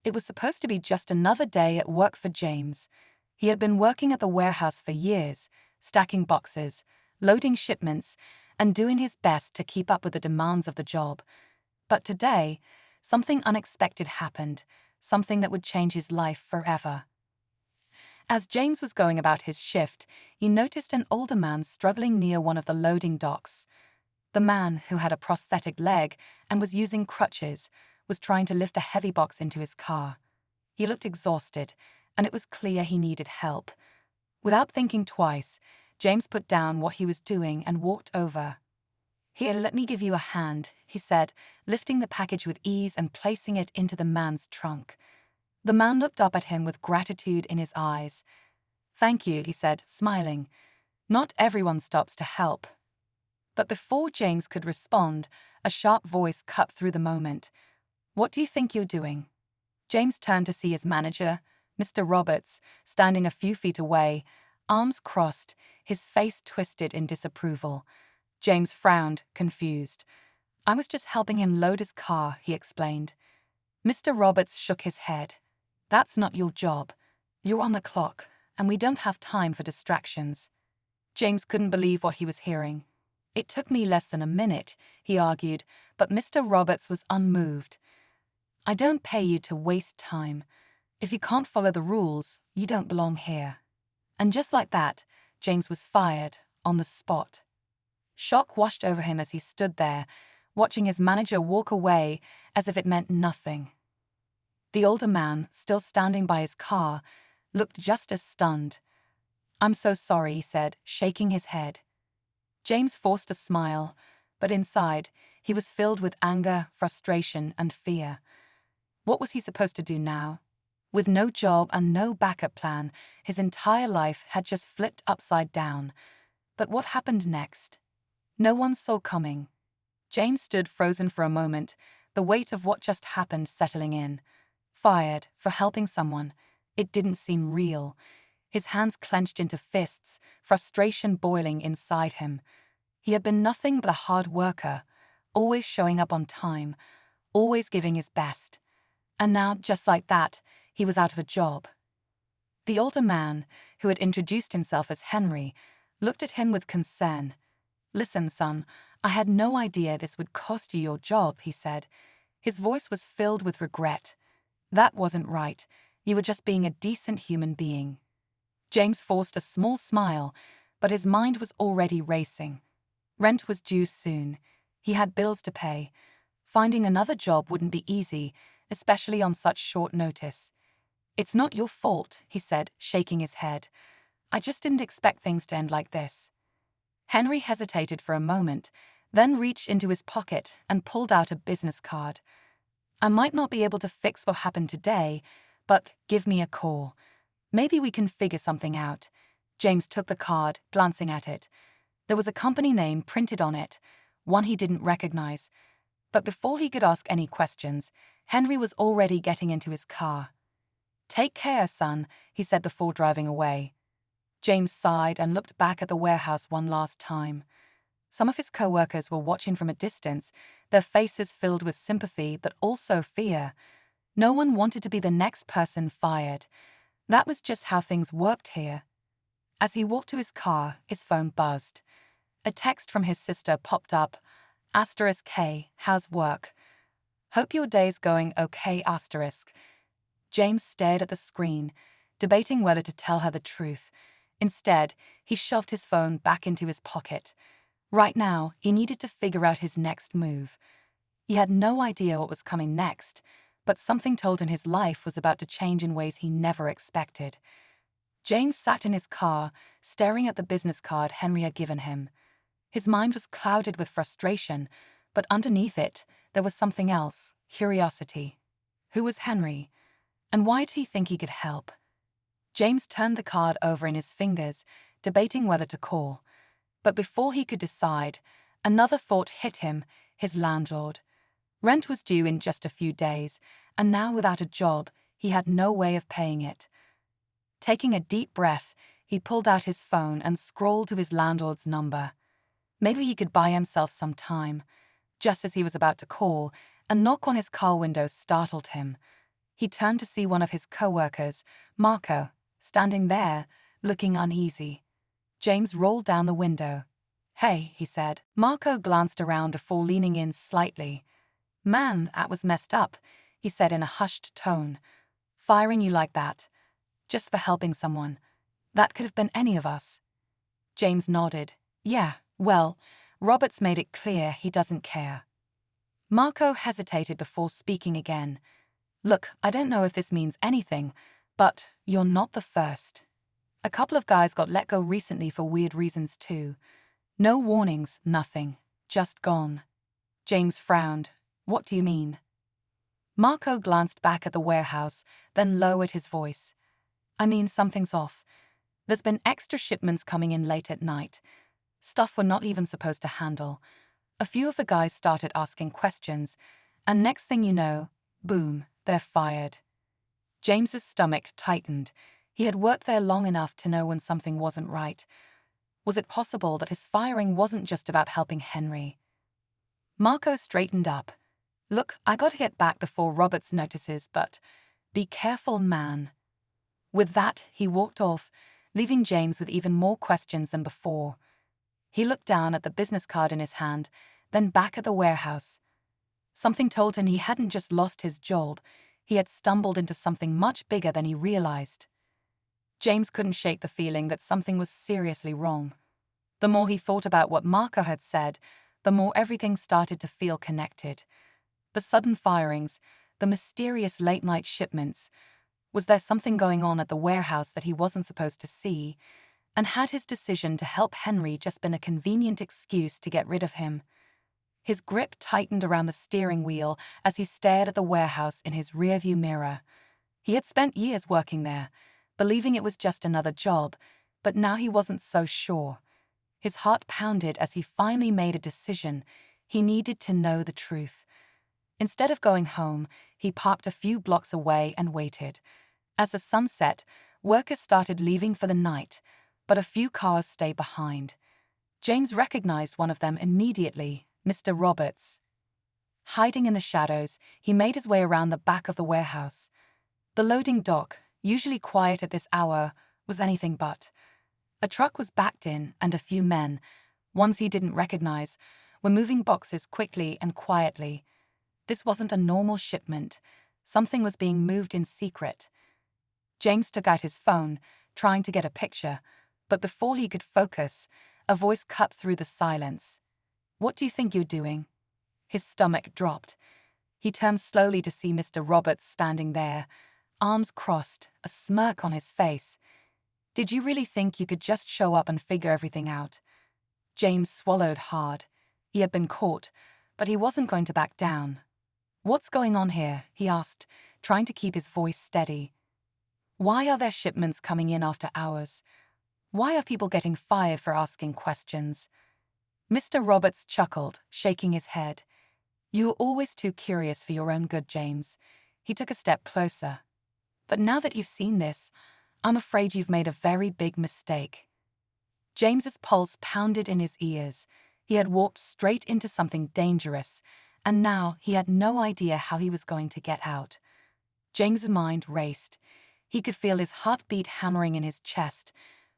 It was supposed to be just another day at work for James. He had been working at the warehouse for years, stacking boxes, loading shipments, and doing his best to keep up with the demands of the job. But today, something unexpected happened, something that would change his life forever. As James was going about his shift, he noticed an older man struggling near one of the loading docks. The man, who had a prosthetic leg and was using crutches, was trying to lift a heavy box into his car. He looked exhausted, and it was clear he needed help. Without thinking twice, James put down what he was doing and walked over. "Here, let me give you a hand," he said, lifting the package with ease and placing it into the man's trunk. The man looked up at him with gratitude in his eyes. "Thank you," he said, smiling. "Not everyone stops to help." But before James could respond, a sharp voice cut through the moment. "What do you think you're doing?" James turned to see his manager, Mr. Roberts, standing a few feet away, arms crossed, his face twisted in disapproval. James frowned, confused. "I was just helping him load his car," he explained. Mr. Roberts shook his head. "That's not your job. You're on the clock, and we don't have time for distractions." James couldn't believe what he was hearing. "It took me less than a minute," he argued, but Mr. Roberts was unmoved. "I don't pay you to waste time. If you can't follow the rules, you don't belong here." And just like that, James was fired, on the spot. Shock washed over him as he stood there, watching his manager walk away as if it meant nothing. The older man, still standing by his car, looked just as stunned. "I'm so sorry," he said, shaking his head. James forced a smile, but inside, he was filled with anger, frustration, and fear. What was he supposed to do now? With no job and no backup plan, his entire life had just flipped upside down. But what happened next? No one saw coming. James stood frozen for a moment, the weight of what just happened settling in. Fired for helping someone. It didn't seem real. His hands clenched into fists, frustration boiling inside him. He had been nothing but a hard worker, always showing up on time, always giving his best. And now, just like that, he was out of a job. The older man, who had introduced himself as Henry, looked at him with concern. "Listen, son, I had no idea this would cost you your job," he said. His voice was filled with regret. "That wasn't right. You were just being a decent human being." James forced a small smile, but his mind was already racing. Rent was due soon. He had bills to pay. Finding another job wouldn't be easy, especially on such short notice. "It's not your fault," he said, shaking his head. "I just didn't expect things to end like this." Henry hesitated for a moment, then reached into his pocket and pulled out a business card. "I might not be able to fix what happened today, but give me a call. Maybe we can figure something out." James took the card, glancing at it. There was a company name printed on it, one he didn't recognize. But before he could ask any questions, Henry was already getting into his car. "Take care, son," he said before driving away. James sighed and looked back at the warehouse one last time. Some of his co-workers were watching from a distance, their faces filled with sympathy but also fear. No one wanted to be the next person fired. That was just how things worked here. As he walked to his car, his phone buzzed. A text from his sister popped up. "K, how's work? Hope your day's going okay, *." James stared at the screen, debating whether to tell her the truth. Instead, he shoved his phone back into his pocket. Right now, he needed to figure out his next move. He had no idea what was coming next, but something told him his life was about to change in ways he never expected. James sat in his car, staring at the business card Henry had given him. His mind was clouded with frustration, but underneath it, there was something else, curiosity. Who was Henry? And why did he think he could help? James turned the card over in his fingers, debating whether to call. But before he could decide, another thought hit him, his landlord. Rent was due in just a few days, and now without a job, he had no way of paying it. Taking a deep breath, he pulled out his phone and scrolled to his landlord's number. Maybe he could buy himself some time. Just as he was about to call, a knock on his car window startled him. He turned to see one of his co-workers, Marco, standing there, looking uneasy. James rolled down the window. "Hey," he said. Marco glanced around before leaning in slightly. "Man, that was messed up," he said in a hushed tone. "Firing you like that, just for helping someone. That could have been any of us." James nodded. "Yeah, well, Roberts made it clear he doesn't care." Marco hesitated before speaking again. "Look, I don't know if this means anything, but you're not the first. A couple of guys got let go recently for weird reasons too. No warnings, nothing. Just gone." James frowned. "What do you mean?" Marco glanced back at the warehouse, then lowered his voice. "I mean, something's off. There's been extra shipments coming in late at night. Stuff we're not even supposed to handle. A few of the guys started asking questions, and next thing you know, boom, they're fired." James's stomach tightened. He had worked there long enough to know when something wasn't right. Was it possible that his firing wasn't just about helping Henry? Marco straightened up. "Look, I gotta get back before Roberts notices, but be careful, man." With that, he walked off, leaving James with even more questions than before. He looked down at the business card in his hand, then back at the warehouse. Something told him he hadn't just lost his job, he had stumbled into something much bigger than he realized. James couldn't shake the feeling that something was seriously wrong. The more he thought about what Marco had said, the more everything started to feel connected. The sudden firings, the mysterious late-night shipments. Was there something going on at the warehouse that he wasn't supposed to see? And had his decision to help Henry just been a convenient excuse to get rid of him? His grip tightened around the steering wheel as he stared at the warehouse in his rearview mirror. He had spent years working there, believing it was just another job, but now he wasn't so sure. His heart pounded as he finally made a decision. He needed to know the truth. Instead of going home, he parked a few blocks away and waited. As the sun set, workers started leaving for the night, but a few cars stayed behind. James recognized one of them immediately, Mr. Roberts. Hiding in the shadows, he made his way around the back of the warehouse. The loading dock, usually quiet at this hour, was anything but. A truck was backed in, and a few men, ones he didn't recognize, were moving boxes quickly and quietly. This wasn't a normal shipment. Something was being moved in secret. James took out his phone, trying to get a picture, but before he could focus, a voice cut through the silence. "What do you think you're doing?" His stomach dropped. He turned slowly to see Mr. Roberts standing there, arms crossed, a smirk on his face. "Did you really think you could just show up and figure everything out?" James swallowed hard. He had been caught, but he wasn't going to back down. "What's going on here?" he asked, trying to keep his voice steady. "Why are there shipments coming in after hours? Why are people getting fired for asking questions?" Mr. Roberts chuckled, shaking his head. "You were always too curious for your own good, James." He took a step closer. "But now that you've seen this, I'm afraid you've made a very big mistake." James's pulse pounded in his ears. He had walked straight into something dangerous, and now he had no idea how he was going to get out. James's mind raced. He could feel his heartbeat hammering in his chest,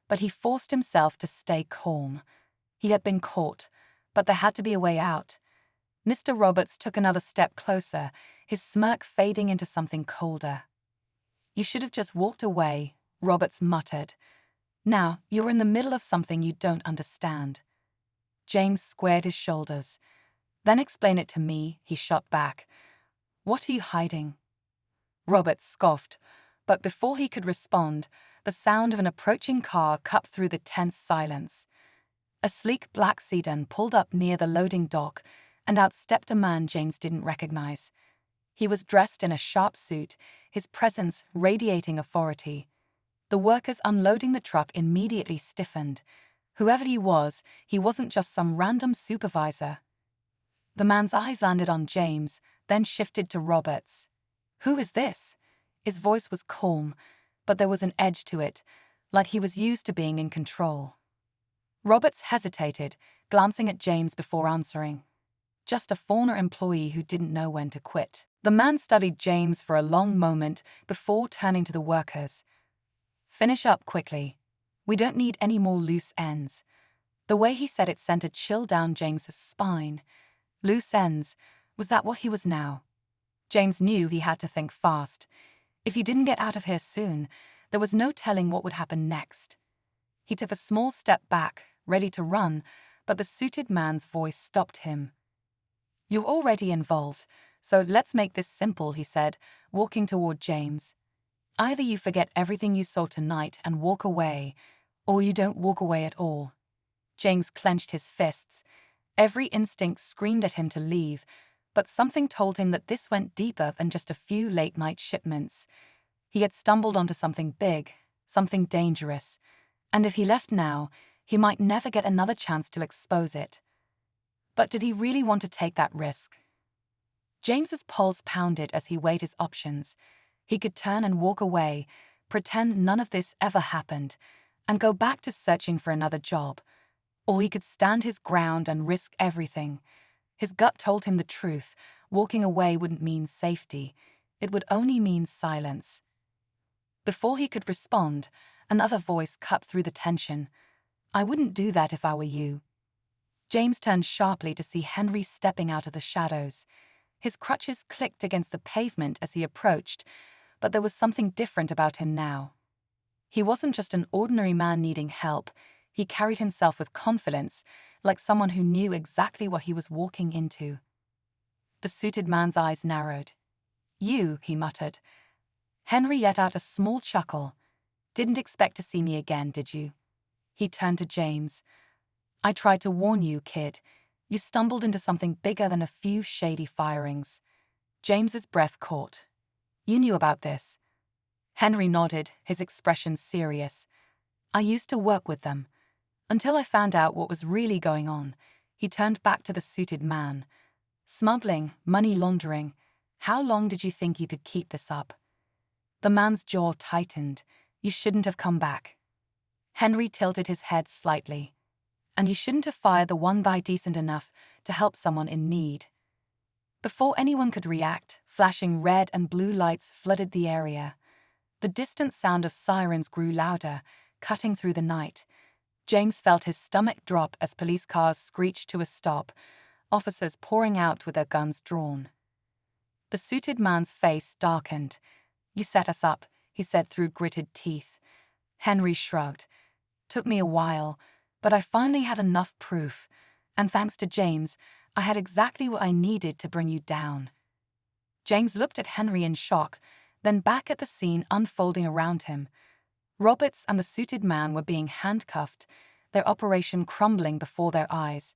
but he forced himself to stay calm. He had been caught, but there had to be a way out. Mr. Roberts took another step closer, his smirk fading into something colder. "You should have just walked away," Roberts muttered. "Now, you're in the middle of something you don't understand." James squared his shoulders. "Then explain it to me," he shot back. "What are you hiding?" Roberts scoffed, but before he could respond, the sound of an approaching car cut through the tense silence. A sleek black sedan pulled up near the loading dock, and out stepped a man James didn't recognize. He was dressed in a sharp suit, his presence radiating authority. The workers unloading the truck immediately stiffened. Whoever he wasn't just some random supervisor. The man's eyes landed on James, then shifted to Roberts. "Who is this?" His voice was calm, but there was an edge to it, like he was used to being in control. Roberts hesitated, glancing at James before answering. "Just a former employee who didn't know when to quit." The man studied James for a long moment before turning to the workers. "Finish up quickly. We don't need any more loose ends." The way he said it sent a chill down James's spine. Loose ends, was that what he was now? James knew he had to think fast. If he didn't get out of here soon, there was no telling what would happen next. He took a small step back, ready to run, but the suited man's voice stopped him. "You're already involved, so let's make this simple," he said, walking toward James. "Either you forget everything you saw tonight and walk away, or you don't walk away at all." James clenched his fists. Every instinct screamed at him to leave, but something told him that this went deeper than just a few late-night shipments. He had stumbled onto something big, something dangerous, and if he left now, he might never get another chance to expose it. But did he really want to take that risk? James's pulse pounded as he weighed his options. He could turn and walk away, pretend none of this ever happened, and go back to searching for another job. Or he could stand his ground and risk everything. His gut told him the truth. Walking away wouldn't mean safety. It would only mean silence. Before he could respond, another voice cut through the tension. "I wouldn't do that if I were you." James turned sharply to see Henry stepping out of the shadows. His crutches clicked against the pavement as he approached, but there was something different about him now. He wasn't just an ordinary man needing help. He carried himself with confidence, like someone who knew exactly what he was walking into. The suited man's eyes narrowed. "You," he muttered. Henry let out a small chuckle. "Didn't expect to see me again, did you?" He turned to James. "I tried to warn you, kid. You stumbled into something bigger than a few shady firings." James's breath caught. "You knew about this?" Henry nodded, his expression serious. "I used to work with them. Until I found out what was really going on." He turned back to the suited man. "Smuggling, money laundering. How long did you think you could keep this up?" The man's jaw tightened. "You shouldn't have come back." Henry tilted his head slightly. "And you shouldn't have fired the one guy decent enough to help someone in need." Before anyone could react, flashing red and blue lights flooded the area. The distant sound of sirens grew louder, cutting through the night. James felt his stomach drop as police cars screeched to a stop, officers pouring out with their guns drawn. The suited man's face darkened. "You set us up," he said through gritted teeth. Henry shrugged. "Took me a while, but I finally had enough proof, and thanks to James, I had exactly what I needed to bring you down." James looked at Henry in shock, then back at the scene unfolding around him. Roberts and the suited man were being handcuffed, their operation crumbling before their eyes.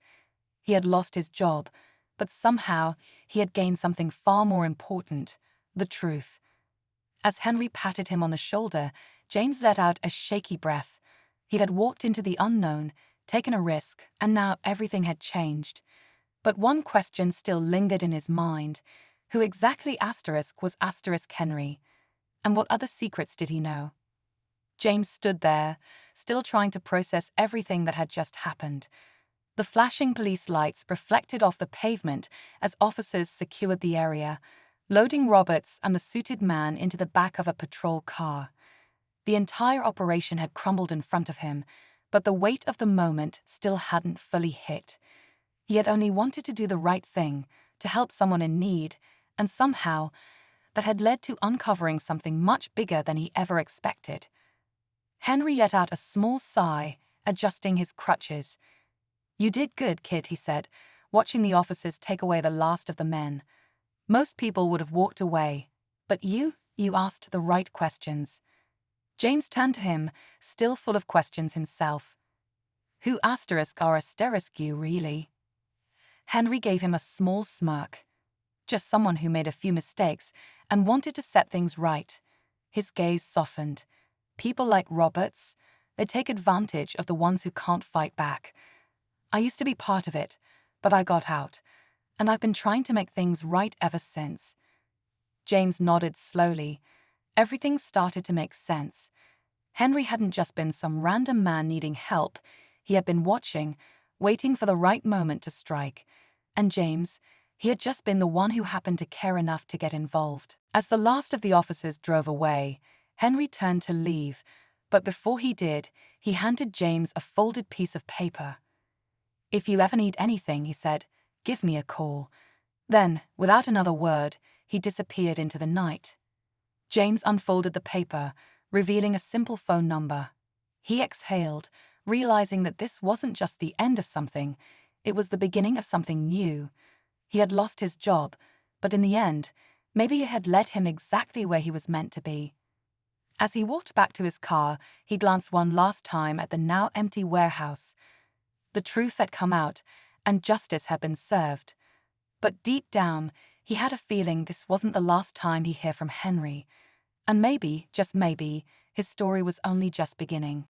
He had lost his job, but somehow he had gained something far more important: the truth. As Henry patted him on the shoulder, James let out a shaky breath. He had walked into the unknown, taken a risk, and now everything had changed. But one question still lingered in his mind. Who exactly was Henry? And what other secrets did he know? James stood there, still trying to process everything that had just happened. The flashing police lights reflected off the pavement as officers secured the area, loading Roberts and the suited man into the back of a patrol car. The entire operation had crumbled in front of him, but the weight of the moment still hadn't fully hit. He had only wanted to do the right thing, to help someone in need, and somehow that had led to uncovering something much bigger than he ever expected. Henry let out a small sigh, adjusting his crutches. "You did good, kid," he said, watching the officers take away the last of the men. "Most people would have walked away, but you asked the right questions." James turned to him, still full of questions himself. "Who are you really?" Henry gave him a small smirk. "Just someone who made a few mistakes and wanted to set things right." His gaze softened. "People like Roberts, they take advantage of the ones who can't fight back. I used to be part of it, but I got out, and I've been trying to make things right ever since." James nodded slowly. Everything started to make sense. Henry hadn't just been some random man needing help. He had been watching, waiting for the right moment to strike. And James, He had just been the one who happened to care enough to get involved. As the last of the officers drove away, Henry turned to leave, but before he did, he handed James a folded piece of paper. "If you ever need anything," he said, "give me a call." Then, without another word, he disappeared into the night. James unfolded the paper, revealing a simple phone number. He exhaled, realizing that this wasn't just the end of something, it was the beginning of something new. He had lost his job, but in the end, maybe it had led him exactly where he was meant to be. As he walked back to his car, he glanced one last time at the now empty warehouse. The truth had come out, and justice had been served. But deep down, he had a feeling this wasn't the last time he'd hear from Henry. And maybe, just maybe, his story was only just beginning.